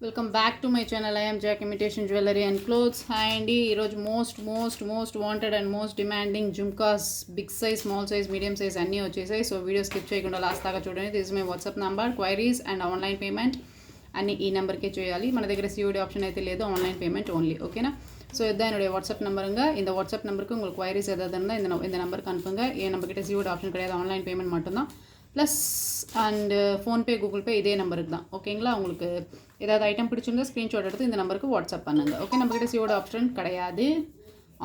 Welcome back to my channel. I'm Jack imitation jewellery and clothes. Hi అండి. ఈరోజు most wanted and most demanding jhumkas big size, small size, medium size అన్నీ వచ్చేసాయి. So video skip చేయకుండా last దాకా చూడండి. This is my WhatsApp number. Queries and online payment అన్ని ఈ నెంబర్కే చేయాలి. మన దగ్గర సిఓడి ఆప్షన్ అయితే లేదు, ఆన్లైన్ పేమెంట్ ஓன்லி. ஓகேனா? ஸோ இதுதான் என்னுடைய வாட்ஸ்அப் நம்பருங்க. இந்த வாட்ஸ்அப் நம்பருக்கு உங்களுக்கு குவைரிஸ் எதாவது இருந்தால் இந்த நம்பருக்கு அனுப்புங்க. என் நம்பர்கிட்ட சிஓடி ஆப்ஷன் கிடையாது, ஆன்லைன் பேமெண்ட் மட்டும்தான். Plus and PhonePe, Google Pay இதே நம்பருக்கு தான். ஓகேங்களா? உங்களுக்கு ஏதாவது ஐட்டம் பிடிச்சிருந்தா ஸ்க்ரீன்ஷாட் எடுத்து இந்த நம்பருக்கு வாட்ஸ்அப் பண்ணுங்கள். ஓகே, நம்மக்கிட்ட சிஓடி ஆப்ஷன் கிடையாது,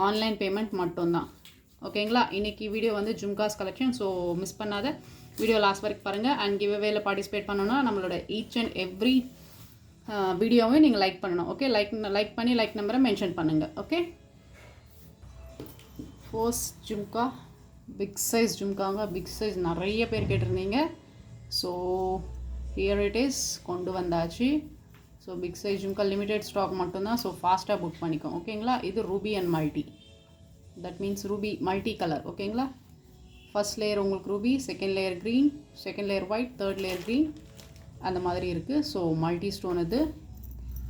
ஆன்லைன் பேமெண்ட் மட்டும்தான். ஓகேங்களா? இன்றைக்கி வீடியோ வந்து ஜும்காஸ் கலெக்ஷன். ஸோ மிஸ் பண்ணாத வீடியோ லாஸ்ட் வரைக்கும் பாருங்கள். அண்ட் கிவ் அவேல பார்ட்டிசிபேட் பண்ணணும்னா நம்மளோட ஈச் அண்ட் எவ்ரி வீடியோவை நீங்கள் லைக் பண்ணணும். ஓகே, லைக் பண்ணி லைக் நம்பரை மென்ஷன் பண்ணுங்கள். Okay, first jhumka big size ஜும்காங்க. பிக் சைஸ் நிறைய பேர் கேட்டிருந்தீங்க. ஸோ ஹியர் இட் இஸ், கொண்டு வந்தாச்சு. So big size jhumka limited stock மட்டும்தான். ஸோ ஃபாஸ்ட்டாக புக் பண்ணிக்கோம். ஓகேங்களா? இது ruby and multi, that means ruby multi colour. ஓகேங்களா? ஃபர்ஸ்ட் லேயர் உங்களுக்கு ruby, second layer green, second layer white, third layer green, அந்த மாதிரி இருக்குது. ஸோ மல்டி ஸ்டோன் இது.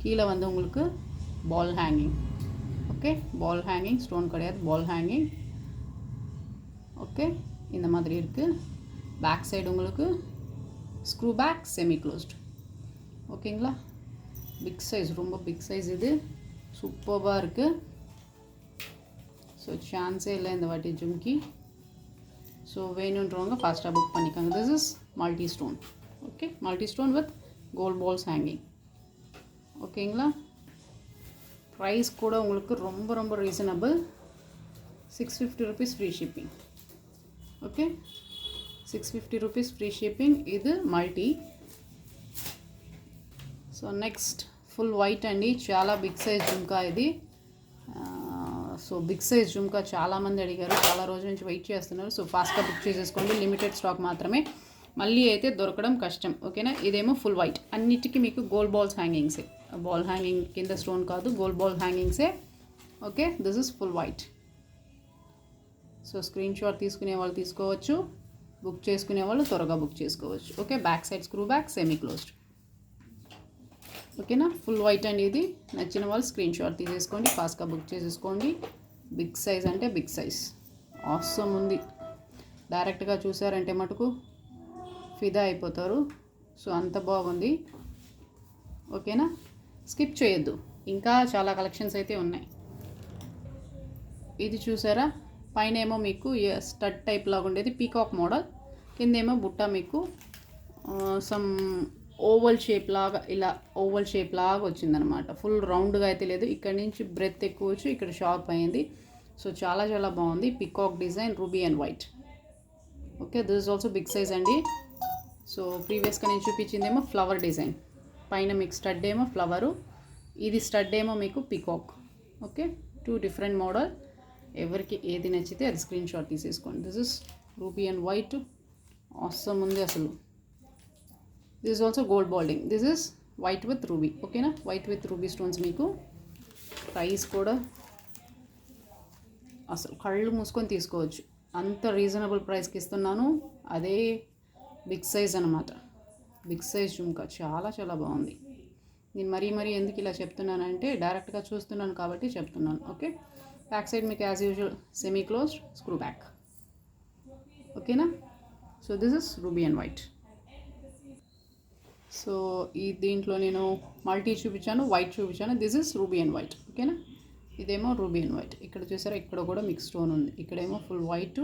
கீழே வந்து உங்களுக்கு பால் ஹேங்கிங். ஓகே, பால் ஹேங்கிங், ஸ்டோன் கிடையாது, பால் ஹேங்கிங். ஓகே, இந்த மாதிரி இருக்குது. பேக் சைடு உங்களுக்கு ஸ்க்ரூ பேக், செமி க்ளோஸ்ட். ஓகேங்களா? பிக் சைஸ், ரொம்ப பிக் சைஸ் இது. சூப்பராக இருக்குது. ஸோ சான்ஸே இல்லை இந்த வாட்டி ஜும்கி. ஸோ வேணுன்றவங்க ஃபாஸ்ட்டாக புக் பண்ணிக்கோங்க. This is multi stone. Okay, multi stone with gold balls hanging. ஓகேங்களா? ப்ரைஸ் கூட உங்களுக்கு ரொம்ப reasonable. 650 rupees free shipping. Okay, 650 rupees free shipping. ఇది multi. So next full white అండి, చాలా బిగ్ సైజ్ జుమ్కా ఇది. సో బిగ్ సైజ్ జుమ్కా చాలామంది అడిగారు, చాలా రోజుల నుంచి వెయిట్ చేస్తున్నారు. సో ఫాస్ట్గా బుక్ చేసేసుకోండి, లిమిటెడ్ స్టాక్ మాత్రమే, మళ్ళీ అయితే దొరకడం కష్టం. ఓకేనా? ఇదేమో ఫుల్ వైట్, అన్నిటికీ మీకు గోల్డ్ బాల్స్ హ్యాంగింగ్సే. బాల్ హ్యాంగింగ్ కింద స్టోన్ కాదు, గోల్డ్ బాల్ హ్యాంగింగ్సే. Okay, this is full white. So screenshot తీసుకునే వాళ్ళు తీసుకోవచ్చు, బుక్ చేసుకునే వాళ్ళు త్వరగా బుక్ చేసుకోవచ్చు. Okay, back side screw back, semi closed. ఓకేనా? ఫుల్ వైట్ అండి ఇది. నచ్చిన వాళ్ళు స్క్రీన్ షాట్ తీసేసుకోండి, ఫాస్ట్గా బుక్ చేసేసుకోండి. బిగ్ సైజ్ అంటే బిగ్ సైజ్, ఆసమ్ ఉంది. డైరెక్ట్గా చూసారంటే మటుకు ఫిదా అయిపోతారు. సో అంత బాగుంది. ఓకేనా? స్కిప్ చేయొద్దు, ఇంకా చాలా కలెక్షన్స్ అయితే ఉన్నాయి. ఇది చూసారా? పైన ఏమో మీకు స్టడ్ టైప్ లాగా ఉండేది, పీకాక్ మోడల్. కిందేమో బుట్ట మీకు సమ్ ఓవల్ షేప్ లాగా, ఇలా ఓవల్ షేప్ లాగా వచ్చిందనమాట. ఫుల్ రౌండ్గా అయితే లేదు, ఇక్కడ నుంచి బ్రెత్ ఎక్కువ వచ్చి ఇక్కడ షార్ప్ అయింది. సో చాలా బాగుంది. Peacock design, ruby and white. Okay, this is also big size అండి. సో ప్రీవియస్గా నేను చూపించిందేమో ఫ్లవర్ డిజైన్, పైన మీకు స్టడ్ ఏమో ఫ్లవరు, ఇది స్టడ్ ఏమో మీకు పీకాక్. Okay, 2 different model. ఎవరికి ఏది నచ్చితే అది స్క్రీన్ షాట్ తీసేసుకోండి. This is ruby and white, awesome ఉంది అసలు. This is also gold balding. This is white with ruby. ఓకేనా? White with ruby stones. మీకు ప్రైస్ కూడా అసలు కళ్ళు మూసుకొని తీసుకోవచ్చు, అంత రీజనబుల్ ప్రైస్కి ఇస్తున్నాను. అదే బిగ్ సైజ్ అనమాట. బిగ్ సైజ్ జుమ్కా చాలా బాగుంది. నేను మరీ ఎందుకు ఇలా చెప్తున్నానంటే డైరెక్ట్గా చూస్తున్నాను కాబట్టి చెప్తున్నాను. ఓకే, బ్యాక్ సైడ్ మీకు as usual semi closed, screw back. ఓకేనా? So this is ruby and white. సో ఈ దీంట్లో నేను మల్టీ చూపించాను, వైట్ చూపించాను. This is ruby and white. ఓకేనా? ఇదేమో రూబీ అండ్ వైట్. ఇక్కడ చూసారా, ఇక్కడ కూడా మీకు స్టోన్ ఉంది. ఇక్కడేమో ఫుల్ వైట్,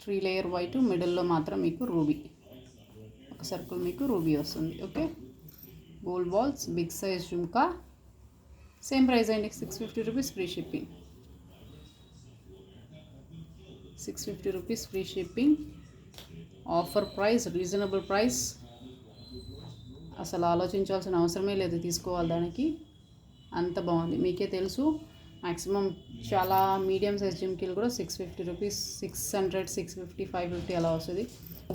3 లేయర్ వైట్, మిడిల్లో మాత్రం మీకు రూబీ, ఒక సర్కిల్ మీకు రూబీ వస్తుంది. Okay, gold balls, big size jhumka. Same price అండి, 650 rupees free shipping. 650 rupees free shipping. Offer price, reasonable price. అసలు ఆలోచించాల్సిన అవసరమే లేదు, తీసుకోవాలి దానికి. అంత బాగుంది. మీకే తెలుసు, మ్యాక్సిమం చాలా మీడియం సైజ్ జిమ్కీలు కూడా 650 rupees, 600, 650, 550 అలా వస్తుంది.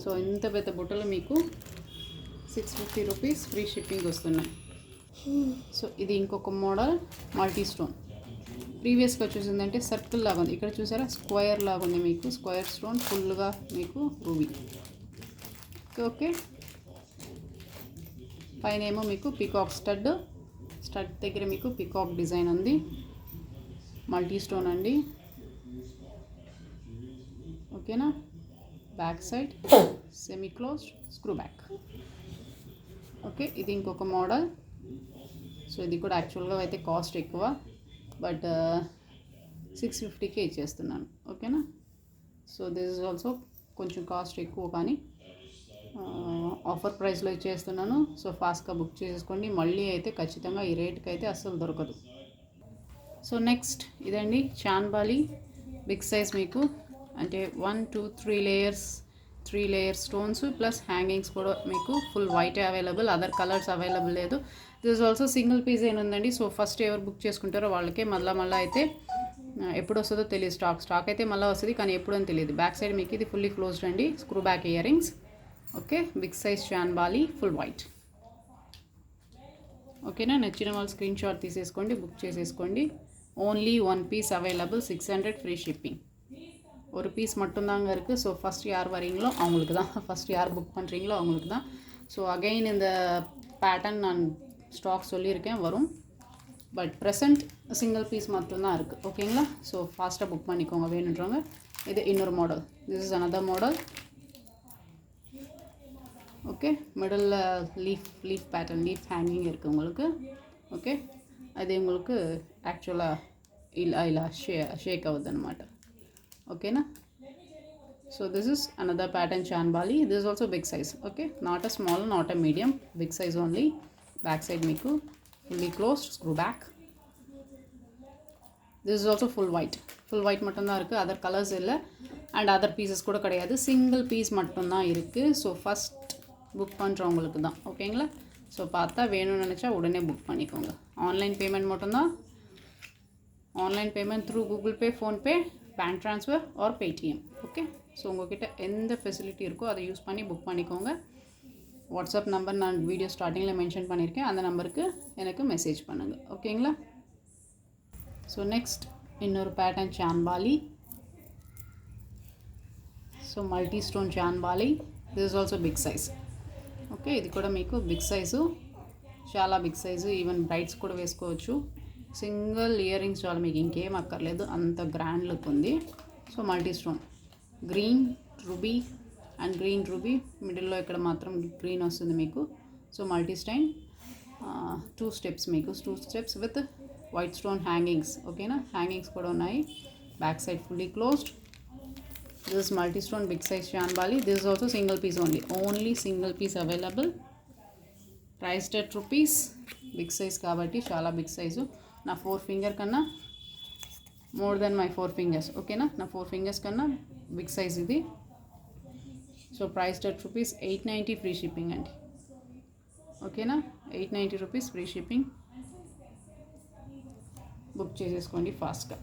సో ఇంత పెద్ద బుట్టలు మీకు 650 rupees ఫ్రీ షిప్పింగ్ వస్తున్నాయి. సో ఇది ఇంకొక మోడల్, మల్టీ స్టోన్. ప్రీవియస్గా చూసిందంటే సర్కిల్ లాగా ఉంది, ఇక్కడ చూసారా స్క్వేర్ లాగా ఉంది. మీకు స్క్వేర్ స్టోన్, ఫుల్గా మీకు రూబీ. ఓకే, పైన ఏమో మీకు పికాక్ స్టడ్ దగ్గర మీకు పికాక్ డిజైన్ ఉంది. మల్టీ స్టోన్ అండి. ఓకేనా. Back side semi closed screw back. Okay, ఇది ఇంకొక మోడల్. సో ఇది కూడా యాక్చువల్గా అయితే కాస్ట్ ఎక్కువ, బట్ 650కే ఇచ్చేస్తున్నాను. ఓకేనా. సో దిస్ ఇస్ ఆల్సో కొంచెం కాస్ట్ ఎక్కువ, కానీ ఆఫర్ ప్రైస్లో ఇచ్చేస్తున్నాను. సో ఫాస్ట్గా బుక్ చేసేసుకోండి. మళ్ళీ అయితే ఖచ్చితంగా ఈ రేట్కి అయితే అస్సలు దొరకదు. సో నెక్స్ట్ ఇదండి చాన్బాలి బిగ్ సైజ్. మీకు అంటే 1 2 3 లేయర్స్ స్టోన్స్ ప్లస్ హ్యాంగింగ్స్ కూడా మీకు full white available, other colours available లేదు. This is also single piece ఉందండి. సో ఫస్ట్ ఎవరు బుక్ చేసుకుంటారో వాళ్ళకే మళ్ళీ అయితే ఎప్పుడు వస్తుందో తెలియదు. స్టాక్ అయితే మళ్ళీ వస్తుంది, కానీ ఎప్పుడు అని తెలియదు. బ్యాక్ సైడ్ మీకు ఇది ఫుల్లీ క్లోజ్డ్ అండి, screw back earrings. Okay, big size chandbali full white. ఓకేనా. నచ్చిన వాళ్ళు స్క్రీన్ షాట్ తీసేసుకోండి, బుక్ చేసేసుకోండి. Only 1 piece available, 600 free shipping. ஒரு பீஸ் மட்டும்தாங்க இருக்குது. ஸோ ஃபஸ்ட் யார் வரீங்களோ அவங்களுக்கு தான், ஃபஸ்ட் யார் புக் பண்ணுறீங்களோ அவங்களுக்கு தான். ஸோ அகைன் இந்த பேட்டர்ன் நான் ஸ்டாக் சொல்லியிருக்கேன் வரும், பட் ப்ரெசென்ட் சிங்கிள் பீஸ் மட்டும்தான் இருக்குது. ஓகேங்களா. ஸோ ஃபாஸ்ட்டாக புக் பண்ணிக்கோங்க வேணுன்றவங்க. இது இன்னொரு model. This is another model. Okay, middle leaf pattern, leaf hanging இருக்குது உங்களுக்கு. ఓకే, అది உங்களுக்கு యాక్చువల్గా ఇలా షేక్ అవుద్ది అనమాట. ఓకేనా. So this is another pattern chandbali. This also big size. Okay, not a small, not a medium, big size only. Back side మీకు fully closed screw back. This is also full white மட்டும்தான் இருக்குது, அதர் கலர்ஸ் இல்லை and other pieces கூட கிடையாது, single piece மட்டும்தான் இருக்குது. So first book பண்ணுறவங்களுக்கு தான். ஓகேங்களா. ஸோ பார்த்தா வேணும்னு நினச்சா உடனே புக் பண்ணிக்கோங்க. ஆன்லைன் பேமெண்ட் மட்டும்தான். Online payment through Google Pay, PhonePe, bank transfer or Paytm. Okay. So உங்கள்கிட்ட எந்த ஃபெசிலிட்டி இருக்கோ அதை யூஸ் பண்ணி புக் பண்ணிக்கோங்க. வாட்ஸ்அப் நம்பர் நான் வீடியோ ஸ்டார்டிங்கில் மென்ஷன் பண்ணியிருக்கேன், அந்த நம்பருக்கு எனக்கு மெசேஜ் பண்ணுங்கள். ஓகேங்களா. ஸோ நெக்ஸ்ட் இன்னொரு pattern chandbali. So multi stone chandbali. This is also big size. Okay, ఇది కూడా మీకు బిగ్ సైజు, చాలా బిగ్ సైజు. ఈవెన్ బ్రైడ్స్ కూడా వేసుకోవచ్చు. సింగిల్ ఇయర్ రింగ్స్ చాలా, మీకు ఇంకేం అక్కర్లేదు, అంత గ్రాండ్ లుక్ ఉంది. So multi stone green ruby and green ruby, మిడిల్లో ఇక్కడ మాత్రం గ్రీన్ వస్తుంది మీకు. సో మల్టీ స్టైన్ 2 స్టెప్స్ మీకు, 2 steps with white stone hangings. ఓకేనా. హ్యాంగింగ్స్ కూడా ఉన్నాయి. Back side fully closed. This is multi stone big size chandbali. This is also single piece only single piece available. Priced at rupees. Big size కాబట్టి చాలా big size. నా 4 finger కన్నా more than my 4 fingers. ఓకేనా. నా 4 fingers కన్నా big size ఇది. So priced at rupees 890 free shipping అండి. ఓకేనా. 890 రూపీస్ ఫ్రీ షిప్పింగ్. బుక్ చేసేసుకోండి ఫాస్ట్గా.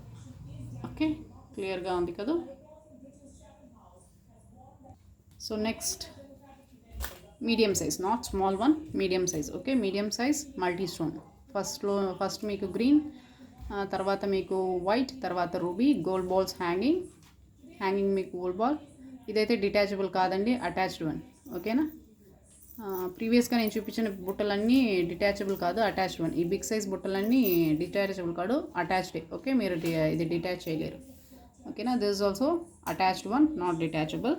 ఓకే, క్లియర్గా ఉంది కదా. So next medium size, not small one, medium size. Okay, medium size multi stone. First మీకు గ్రీన్, తర్వాత మీకు వైట్, తర్వాత రూబీ, గోల్డ్ బాల్స్ హ్యాంగింగ్ మీకు గోల్డ్ బాల్. ఇదైతే డిటాచబుల్ కాదండి, అటాచ్డ్ వన్. ఓకేనా. ప్రీవియస్గా నేను చూపించిన బుట్టలన్నీ డిటాచబుల్ కాదు, అటాచ్డ్ వన్. ఈ బిగ్ సైజ్ బుట్టలన్నీ డిటాచబుల్ కాదు, అటాచ్డే. ఓకే, మీరు ఇది డిటాచ్ చేయలేరు. ఓకేనా. This is also attached one, not detachable.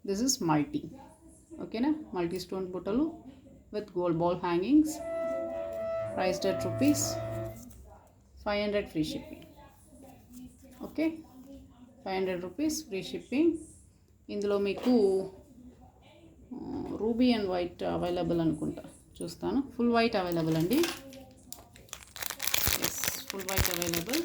This is multi. ఓకేనా. మల్టీ స్టోన్ బుట్టలు with gold ball hangings. Priced at rupees 500 free shipping. Okay, 500 rupees free shipping. ఇందులో మీకు రూబీ అండ్ వైట్ అవైలబుల్ అనుకుంటా, చూస్తాను. ఫుల్ వైట్ అవైలబుల్ అండి. Yes, full white available.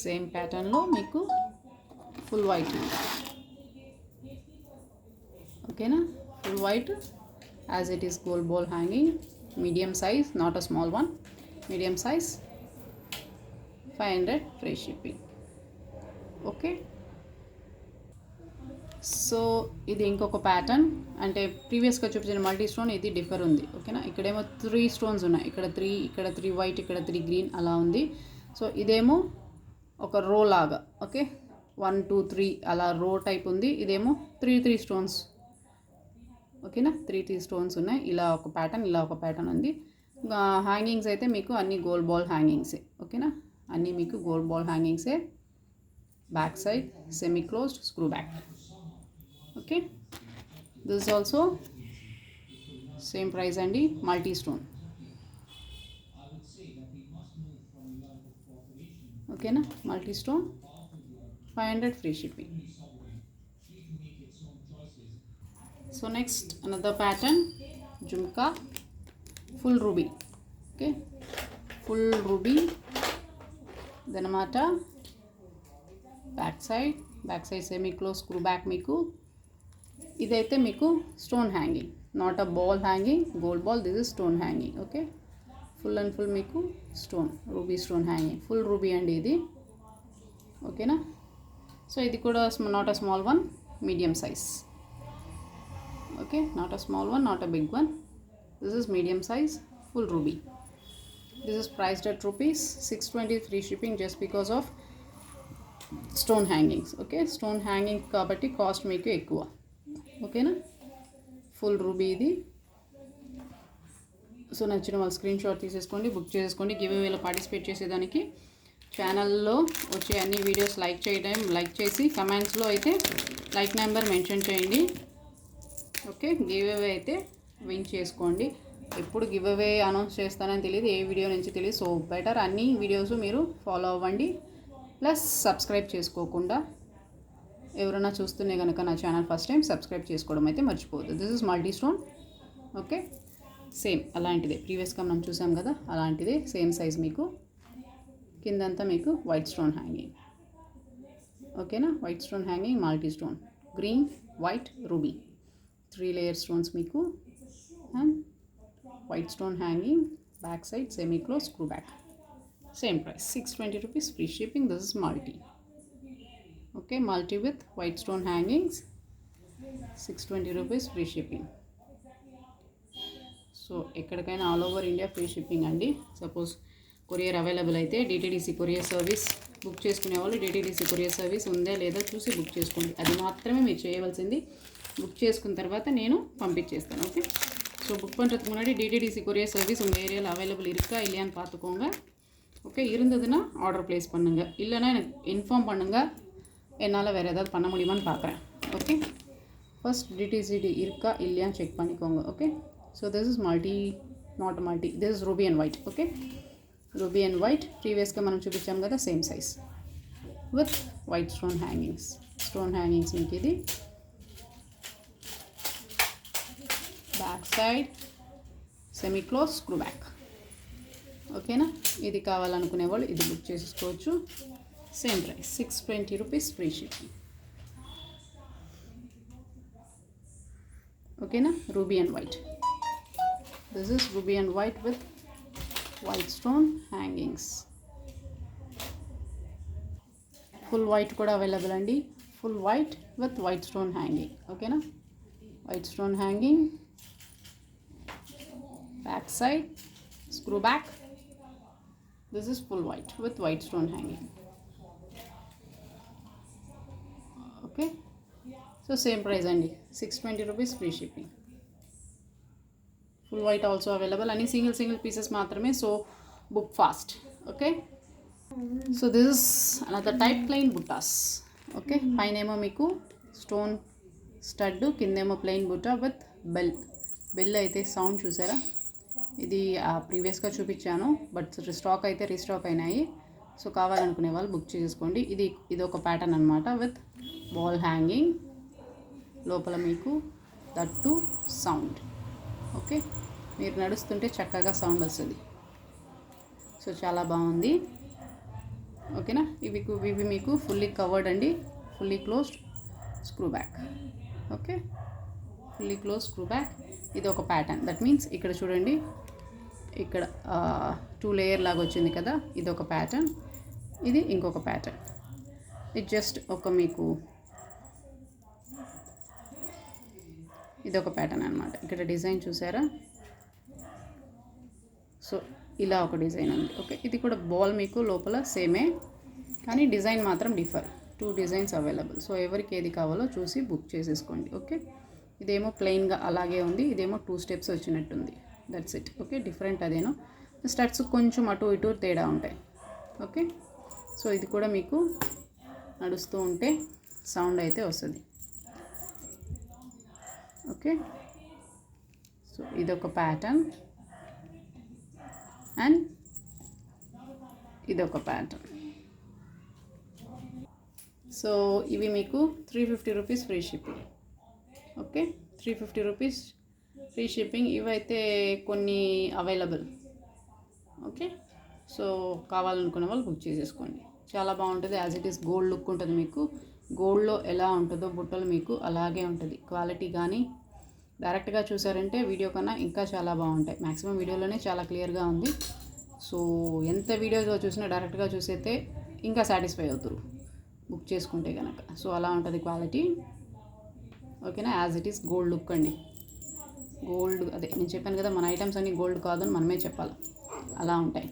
Same ప్యాటర్న్లో మీకు full white. ఓకేనా. Full white as it is gold ball hanging. Medium size, not a small one, medium size. 500 free shipping. Okay. So ఇది ఇంకొక pattern, అంటే ప్రీవియస్గా చూపించిన multi stone, ఇది డిఫర్ ఉంది. ఓకేనా. ఇక్కడేమో 3 స్టోన్స్ ఉన్నాయి, ఇక్కడ 3 వైట్, ఇక్కడ 3 గ్రీన్ అలా ఉంది. సో ఇదేమో ఒక రో లాగా. ఓకే, 1 2 3 అలా రో టైప్ ఉంది. ఇదేమో 3 స్టోన్స్. ఓకేనా, 3 స్టోన్స్ ఉన్నాయి. ఇలా ఒక ప్యాటర్న్, ఇలా ఒక ప్యాటర్న్ ఉంది. హ్యాంగింగ్స్ అయితే మీకు అన్ని గోల్డ్ బాల్ హ్యాంగింగ్సే. ఓకేనా, అన్నీ మీకు గోల్డ్ బాల్ హ్యాంగింగ్సే. Back side semi closed screw back. Okay, this also same price అండి. Multi stone. ఓకేనా, multi stone 500 free shipping. So next another pattern jhumka full ruby. Okay, full ruby దనమాట. Back side semi close screw back. మీకు ఇదైతే మీకు stone hanging, not a ball hanging, gold ball. This is stone hanging. Okay, full and full మీకు stone, ruby stone hanging, full ruby అండి ఇది. ఓకేనా, so ఇది కూడా not a small one, medium size. Okay, not a small one, not a big one. This is medium size full ruby. This is priced at ₹620 free shipping just because of stone hangings. Okay, stone hanging కాబట్టి cost మీకు ఎక్కువ. ఓకేనా, full ruby ఇది. So నచ్చిన వాళ్ళు screen shot తీసేసుకోండి, book చేసేసుకోండి. గివ్ అవేలో పార్టిసిపేట్ చేసేదానికి ఛానల్లో వచ్చే అన్ని వీడియోస్ లైక్ చేసి కమెంట్స్లో అయితే లైక్ నెంబర్ మెన్షన్ చేయండి. ఓకే, గివ్ అవే అయితే విన్ చేసుకోండి. ఎప్పుడు గివ్ అవే అనౌన్స్ చేస్తానని తెలియదు, ఏ వీడియో నుంచి తెలియదు. సో బెటర్ అన్ని వీడియోస్ మీరు ఫాలో అవ్వండి. ప్లస్ సబ్స్క్రైబ్ చేసుకోకుండా ఎవరైనా చూస్తూనే కనుక నా ఛానల్ ఫస్ట్ టైం సబ్స్క్రైబ్ చేసుకోవడం అయితే మర్చిపోవద్దు. This is multi stone. Okay, same అలాంటిదే ప్రీవియస్గా మనం చూసాం కదా, అలాంటిదే సేమ్ సైజ్. మీకు కిందంతా మీకు వైట్ స్టోన్ హ్యాంగింగ్. ఓకేనా, white stone hanging, multi stone, green, white, ruby, 3 layer stones మీకు. And white stone hanging, back side semi close screw back. Same price ₹620 free shipping. This is multi. Okay, multi with white stone hangings, ₹620 free shipping. So ఎక్కడికైనా all over India free shipping అండి. Suppose courier available అయితే DTDC courier service book చేసుకునే వాళ్ళు DTDC courier service ఉందా లేదా చూసి book చేసుకోండి. అది మాత్రమే మీరు చేయవలసింది. బుక్ చేసుకున్న తర్వాత నేను పంపించేస్తాను. ఓకే, ஸோ புக் பண்ணுறதுக்கு முன்னாடி டிடிடிசி கொரியர் சர்வீஸ் உங்கள் ஏரியாவில் அவைலபிள் இருக்கா இல்லையான்னு பார்த்துக்கோங்க. ஓகே, இருந்ததுன்னா ஆர்டர் ப்ளேஸ் பண்ணுங்கள், இல்லைனா எனக்கு இன்ஃபார்ம் பண்ணுங்கள், என்னால் வேறு ஏதாவது பண்ண முடியுமான்னு பார்க்குறேன். ஓகே, ஃபர்ஸ்ட் டிடிசிடி இருக்கா இல்லையான்னு செக் பண்ணிக்கோங்க. Okay, so this is multi, not multi, this is ruby and white. Okay, ruby and white ప్రీవియస్గా మనం చూపించాం కదా, same size with white stone hangings. Stone hangings మీకు ఇది. Back side semi close screw back. ఓకేనా, ఇది కావాలనుకునే వాళ్ళు ఇది బుక్ చేసుకోవచ్చు. Same price ₹620 free shipping. ఓకేనా, ruby and white. This is ruby and white with white stone hangings. Full white కూడా అవైలబుల్ అండి. Full white with white stone hanging. ఓకేనా, white stone hanging, back side screw back. This is full white with white stone hanging. Okay, so same price andi, ₹620 free shipping. Full white also available, any single pieces maatrame, so book fast. Okay, so this is another type plain buttas. Okay, painemo meeku stone stud, kindemo plain butta with bell అయితే sound చూసారా. ఇది ప్రీవియస్గా చూపించాను, but stock అయితే restock అయినాయి. So కావాలనుకునే వాళ్ళు book చేసుకోండి. ఇది ఒక ప్యాటర్న్ అనమాట విత్ బాల్ హ్యాంగింగ్, లోపల మీకు దట్టు సౌండ్. ఓకే, మీరు నడుస్తుంటే చక్కగా సౌండ్ వస్తుంది. సో చాలా బాగుంది. ఓకేనా, ఇవి మీకు ఫుల్లీ కవర్డ్ అండి, fully closed screw back. Okay, fully close screw back. ఇది ఒక ప్యాటర్న్, దట్ మీన్స్ ఇక్కడ చూడండి, ఇక్కడ 2 లేయర్ లాగా వచ్చింది కదా, ఇది ఒక ప్యాటర్న్, ఇది ఇంకొక ప్యాటర్న్. ఇది జస్ట్ ఒక మీకు ఇది ఒక ప్యాటర్న్ అనమాట. ఇక్కడ డిజైన్ చూసారా. సో ఇలా ఒక డిజైన్ ఉంది. ఓకే, ఇది కూడా బాల్ మీకు లోపల సేమే, కానీ డిజైన్ మాత్రం డిఫర్. 2 designs available. సో ఎవరికి ఏది కావాలో చూసి బుక్ చేసేసుకోండి. ఓకే, ఇదేమో ప్లెయిన్గా అలాగే ఉంది, ఇదేమో 2 స్టెప్స్ వచ్చినట్టుంది. That's it. ఓకే, డిఫరెంట్ అదేనో. స్టడ్స్ కొంచెం అటు ఇటు తేడా ఉంటాయి. ఓకే, సో ఇది కూడా మీకు నడుస్తూ ఉంటే సౌండ్ అయితే వస్తుంది. ఓకే, సో ఇదొక ప్యాటర్న్ అండ్ ఇదొక ప్యాటర్న్. సో ఇవి మీకు 350 rupees free shipping. Okay, 350 rupees free shipping. ఇవైతే కొన్ని అవైలబుల్. ఓకే, సో కావాలనుకునే వాళ్ళు బుక్ చేసేసుకోండి. చాలా బాగుంటుంది. As it is gold look ఉంటుంది మీకు. గోల్డ్లో ఎలా ఉంటుందో బుట్టలు మీకు అలాగే ఉంటుంది. క్వాలిటీ కానీ డైరెక్ట్గా చూసారంటే వీడియో కన్నా ఇంకా చాలా బాగుంటాయి. మ్యాక్సిమం వీడియోలోనే చాలా క్లియర్గా ఉంది. సో ఎంత వీడియోలో చూసినా డైరెక్ట్గా చూసైతే ఇంకా సాటిస్ఫై అవుతారు బుక్ చేసుకుంటే కనుక. సో అలా ఉంటుంది క్వాలిటీ. ఓకేనా, as it is gold look అండి. గోల్డ్ అదే నేను చెప్పాను కదా, మన ఐటమ్స్ అన్నీ గోల్డ్ కాదని మనమే చెప్పాలి. అలా ఉంటాయి.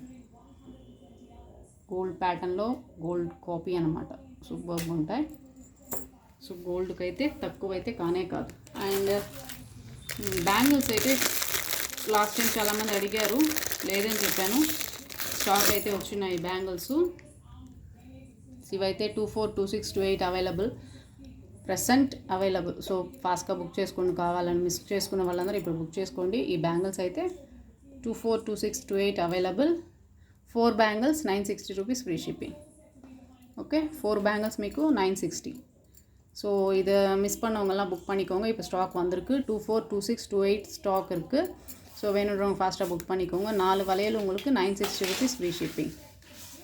గోల్డ్ ప్యాటర్న్లో గోల్డ్ కాపీ అనమాట. సూపర్గా ఉంటాయి. సో గోల్డ్కి అయితే తక్కువ అయితే కానే కాదు. అండ్ బ్యాంగిల్స్ అయితే లాస్ట్ టైం చాలామంది అడిగారు, లేదని చెప్పాను. స్టాక్ అయితే వచ్చినాయి బ్యాంగిల్స్. ఇవైతే 24, 26, 28 అవైలబుల్, ప్రెసెంట్ అవైలబుల్. సో ఫాస్ట్గా బుక్ చేసుకోండి. కావాలని మిస్ చేసుకున్న వాళ్ళందరూ ఇప్పుడు బుక్ చేసుకోండి. ఈ బ్యాంగిల్స్ అయితే 24, 26, 28 available. 4 bangles 960 rupees free shipping. Okay, 4 bangles మీకు 960. ஸோ இதை மிஸ் பண்ணவங்கலாம் புக் பண்ணிக்கோங்க. இப்போ ஸ்டாக் வந்திருக்கு. 24, 26, 28 ஸ்டாக் இருக்குது. ஸோ வேணுன்றவங்க ஃபாஸ்ட்டாக புக் பண்ணிக்கோங்க. 4 வளையல் உங்களுக்கு 960 ரூபீஸ் ஃப்ரீ ஷிப்பிங்.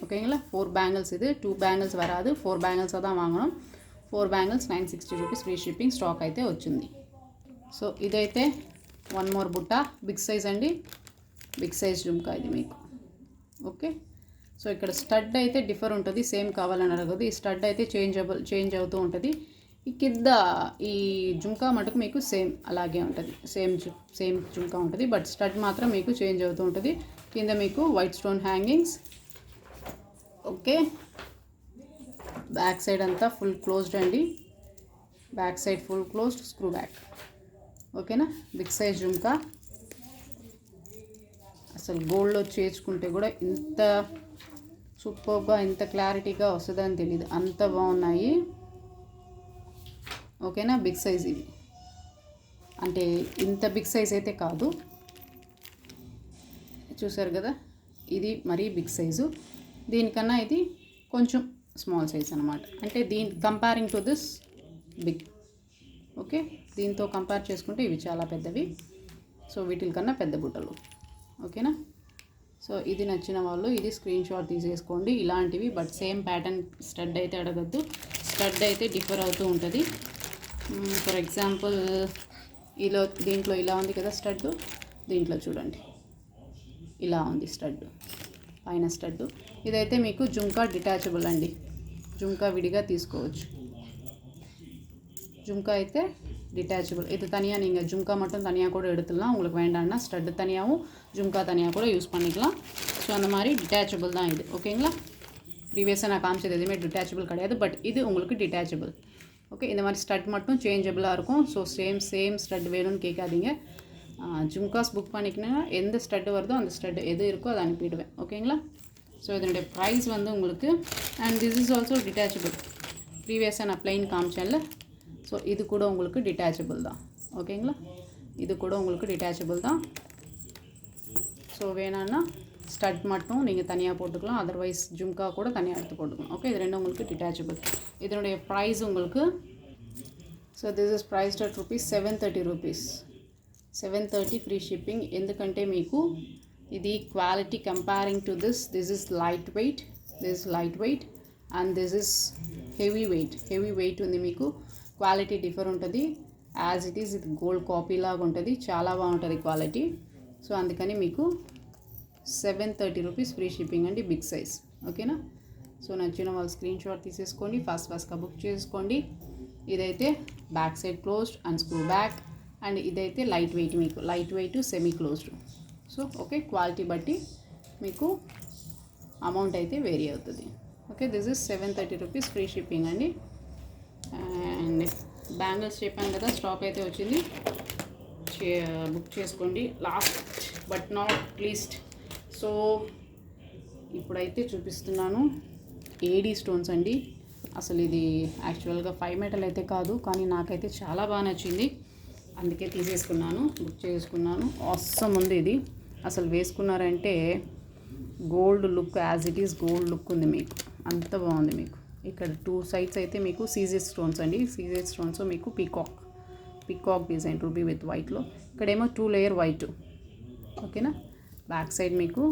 ஓகேங்களா, 4 பேங்கிள்ஸ் இது. 2 బ్యాంగిల్స్ వరాదు, 4 బ్యాంగిల్స్ தான் వాంగணும். 4 bangles 960 rupees free shipping. Stock అయితే వచ్చింది. సో ఇదైతే వన్ మోర్ బుట్ట, బిగ్ సైజ్ అండి. బిగ్ సైజ్ జుమ్కా ఇది మీకు. ఓకే, సో ఇక్కడ స్టడ్ అయితే డిఫర్ ఉంటుంది. సేమ్ కావాలని అడగదు. ఈ స్టడ్ అయితే చేంజ్ అవుతూ ఉంటుంది. ఈ కింద ఈ జుమ్కా మటుకు మీకు సేమ్ అలాగే ఉంటుంది. సేమ్ జుమ్కా ఉంటుంది. బట్ స్టడ్ మాత్రం మీకు చేంజ్ అవుతూ ఉంటుంది. కింద మీకు white stone hangings. Okay, back side అంతా ఫుల్ క్లోజ్డ్ అండి. Back side full closed, screw back. ఓకేనా, బిగ్ సైజ్ జుమ్కా. అసలు గోల్డ్లో చేర్చుకుంటే కూడా ఇంత సూపర్గా ఇంత క్లారిటీగా వస్తుందని తెలియదు, అంత బాగున్నాయి. ఓకేనా, బిగ్ సైజ్ ఇవి. అంటే ఇంత బిగ్ సైజ్ అయితే కాదు, చూసారు కదా, ఇది మరీ బిగ్ సైజు. దీనికన్నా ఇది కొంచెం స్మాల్ సైజ్ అనమాట. అంటే comparing to this big. Okay, దీంతో కంపేర్ చేసుకుంటే ఇవి చాలా పెద్దవి. సో వీటికన్నా పెద్ద బుట్టలు. ఓకేనా, సో ఇది నచ్చిన వాళ్ళు ఇది స్క్రీన్ షాట్ తీసేసుకోండి. ఇలాంటివి బట్ సేమ్ ప్యాటర్న్. స్టడ్ అయితే అడగద్దు, స్టడ్ అయితే డిఫర్ అవుతూ ఉంటుంది. ఫర్ ఎగ్జాంపుల్ దీంట్లో ఇలా ఉంది కదా స్టడ్, దీంట్లో చూడండి ఇలా ఉంది స్టడ్, పైన స్టడ్. ఇదైతే మీకు జుమ్కా డిటాచబుల్ అండి. జుమ్కా విడిగా తీసుకోవచ్చు. ஜும்கா అయితే டிட்டாச்சபிள். இது தனியாக நீங்கள் ஜும்கா மட்டும் தனியாக கூட எடுத்துடலாம். உங்களுக்கு வேண்டாம்னா ஸ்டட்டு தனியாகவும் ஜும்கா தனியாக கூட யூஸ் பண்ணிக்கலாம். ஸோ அந்த மாதிரி டிட்டாச்சபிள் தான் இது. ஓகேங்களா, ப்ரீவியஸாக நான் காமிச்சது எதுவுமே டிட்டாச்சபிள் கிடையாது. பட் இது உங்களுக்கு டிட்டாச்சபிள். ஓகே, இந்த மாதிரி ஸ்டட் மட்டும் சேஞ்சபிளாக இருக்கும். ஸோ சேம் ஸ்டட் வேணும்னு கேட்காதீங்க. ஜும்காஸ் புக் பண்ணிக்கணுன்னா எந்த ஸ்டட்டு வருதோ அந்த ஸ்டட் எது இருக்கோ அதை அனுப்பிடுவேன். ஓகேங்களா, ஸோ இதனுடைய ப்ரைஸ் வந்து உங்களுக்கு. And this is also detachable. ப்ரீவியஸாக நான் ப்ளைன் காமிச்சேன்ல, ஸோ இது கூட உங்களுக்கு டிட்டாச்சபிள் தான். ஓகேங்களா, இது கூட உங்களுக்கு டிட்டாச்சபிள் தான். ஸோ வேணான்னா ஸ்டட் மட்டும் நீங்கள் தனியாக போட்டுக்கலாம். அதர்வைஸ் ஜும்கா கூட தனியாக எடுத்து போட்டுக்கலாம். ஓகே, இது ரெண்டும் உங்களுக்கு டிட்டாச்சபிள். இதனுடைய ப்ரைஸ் உங்களுக்கு, so this is priced at ₹730 rupees. 730 free shipping. ఎందుకంటే మీకు ఇది quality comparing to this is light weight, and this is heavy weight ఉంది. మీకు క్వాలిటీ డిఫర్ ఉంటుంది. యాజ్ ఇట్ ఈస్ ఇది గోల్డ్ కాపీ లాగా ఉంటుంది. చాలా బాగుంటుంది క్వాలిటీ. సో అందుకని మీకు 730 రూపీస్ ఫ్రీ షిప్పింగ్ అండి, బిగ్ సైజ్. ఓకేనా, సో నచ్చిన వాళ్ళు స్క్రీన్ షాట్ తీసేసుకోండి, ఫాస్ట్గా బుక్ చేసుకోండి. ఇదైతే back side closed and screw back. And ఇదైతే light weight semi closed. So okay, quality బట్టి మీకు అమౌంట్ అయితే వేరీ అవుతుంది. Okay, this is 730 rupees free shipping అండి. అండ్ బ్యాంగిల్స్ చెప్పాను కదా, స్టాక్ అయితే వచ్చింది, బుక్ చేసుకోండి. Last but not least, so ఇప్పుడైతే చూపిస్తున్నాను ఏడీ స్టోన్స్ అండి. అసలు ఇది యాక్చువల్గా 5 మెటల్ అయితే కాదు, కానీ నాకైతే చాలా బాగా నచ్చింది, అందుకే తీసేసుకున్నాను, బుక్ చేసుకున్నాను. ఆసమ్ ఉంది ఇది, అసలు వేసుకున్నారంటే gold look, as it is gold look ఉంది మీకు, అంత బాగుంది మీకు. ఇక్కడ 2 సైడ్స్ అయితే మీకు సీజెడ్ స్టోన్స్ అండి, సీజెడ్ స్టోన్స్ మీకు పికాక్ డిజైన్ రూబీ విత్ వైట్లో, ఇక్కడేమో 2 లేయర్ వైట్. ఓకేనా, బ్యాక్ సైడ్ మీకు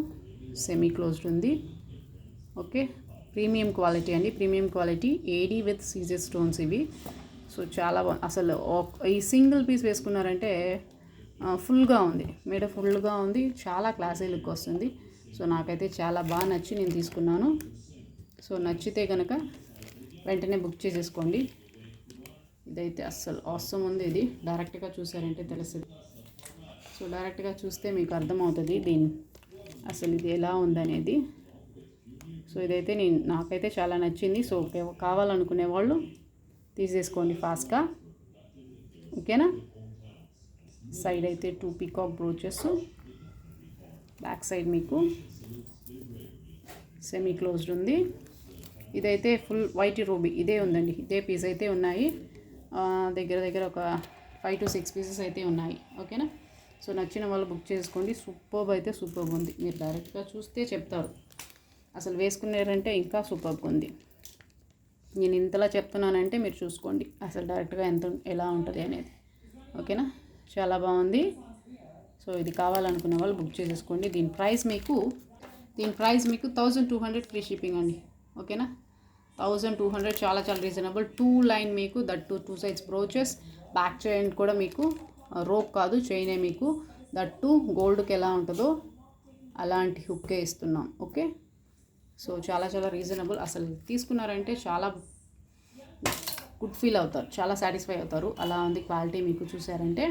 సెమీ క్లోజ్డ్ ఉంది. ఓకే, ప్రీమియం క్వాలిటీ అండి, premium quality AD with CZ stones ఇవి. సో చాలా బాగుంది అసలు. ఈ సింగిల్ పీస్ వేసుకున్నారంటే ఫుల్గా ఉంది, మేడ ఫుల్గా ఉంది, చాలా క్లాసీ లుక్ వస్తుంది. సో నాకైతే చాలా బాగా నచ్చి నేను తీసుకున్నాను. సో నచ్చితే కనుక వెంటనే బుక్ చేసేసుకోండి. ఇదైతే అస్సలు ఆసమ్ ఉంది, ఇది డైరెక్ట్గా చూసారంటే తెలుస్తుంది. సో డైరెక్ట్గా చూస్తే మీకు అర్థమవుతుంది దీని అసలు ఇది ఎలా ఉందనేది. సో ఇదైతే నాకైతే చాలా నచ్చింది. సో కావాలనుకునే వాళ్ళు తీసేసుకోండి ఫాస్ట్గా. ఓకేనా, సైడ్ అయితే 2 పీకాక్ బ్రోచెస్, బ్యాక్ సైడ్ మీకు సెమీ క్లోజ్డ్ ఉంది. ఇదైతే ఫుల్ వైట్ రూబీ ఇదే ఉందండి, ఇదే పీస్ అయితే ఉన్నాయి, దగ్గర ఒక 5 to 6 పీసెస్ అయితే ఉన్నాయి. ఓకేనా, సో నచ్చిన వాళ్ళు బుక్ చేసుకోండి. సూపర్బ్ అయితే సూపర్బ్ ఉంది, మీరు డైరెక్ట్గా చూస్తే చెప్తారు, అసలు వేసుకున్నారంటే ఇంకా సూపర్బ్ ఉంది. నేను ఇంతలా చెప్తున్నానంటే మీరు చూసుకోండి అసలు డైరెక్ట్గా ఎలా ఉంటుంది అనేది. ఓకేనా, చాలా బాగుంది. సో ఇది కావాలనుకునే వాళ్ళు బుక్ చేసేసుకోండి. దీని ప్రైస్ మీకు 1200 ఫ్రీ షిప్పింగ్ అండి. ఓకేనా, 1200 చాలా రీజనబుల్. 2 లైన్ మీకు, that 2 sides brooches, back chain కూడా మీకు రోప్ కాదు చైనే మీకు, దట్టు గోల్డ్కి ఎలా ఉంటుందో అలాంటి హుక్కే ఇస్తున్నాం. ఓకే, సో చాలా రీజనబుల్. అసలు తీసుకున్నారంటే చాలా గుడ్ ఫీల్ అవుతారు, చాలా సాటిస్ఫై అవుతారు, అలా ఉంది క్వాలిటీ మీకు చూసారంటే.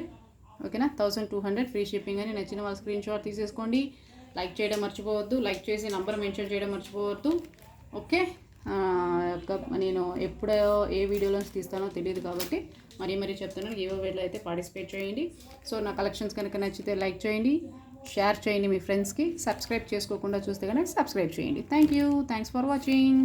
ఓకేనా, 1200 ఫ్రీ షిప్పింగ్ అని. నచ్చిన వాళ్ళు స్క్రీన్ షాట్ తీసేసుకోండి, లైక్ చేయడం మర్చిపోవద్దు, లైక్ చేసి నంబర్ మెన్షన్ చేయడం మర్చిపోవద్దు. ఓకే, నేను ఎప్పుడో ఏ వీడియోలో తీస్తానో తెలియదు కాబట్టి మరీ చెప్తున్నాను, గివ్ అవేలో అయితే పార్టిసిపేట్ చేయండి. సో నా కలెక్షన్స్ కనుక నచ్చితే లైక్ చేయండి, షేర్ చేయండి మీ ఫ్రెండ్స్కి, సబ్స్క్రైబ్ చేసుకోకుండా చూస్తే కనుక సబ్స్క్రైబ్ చేయండి. Thanks for watching.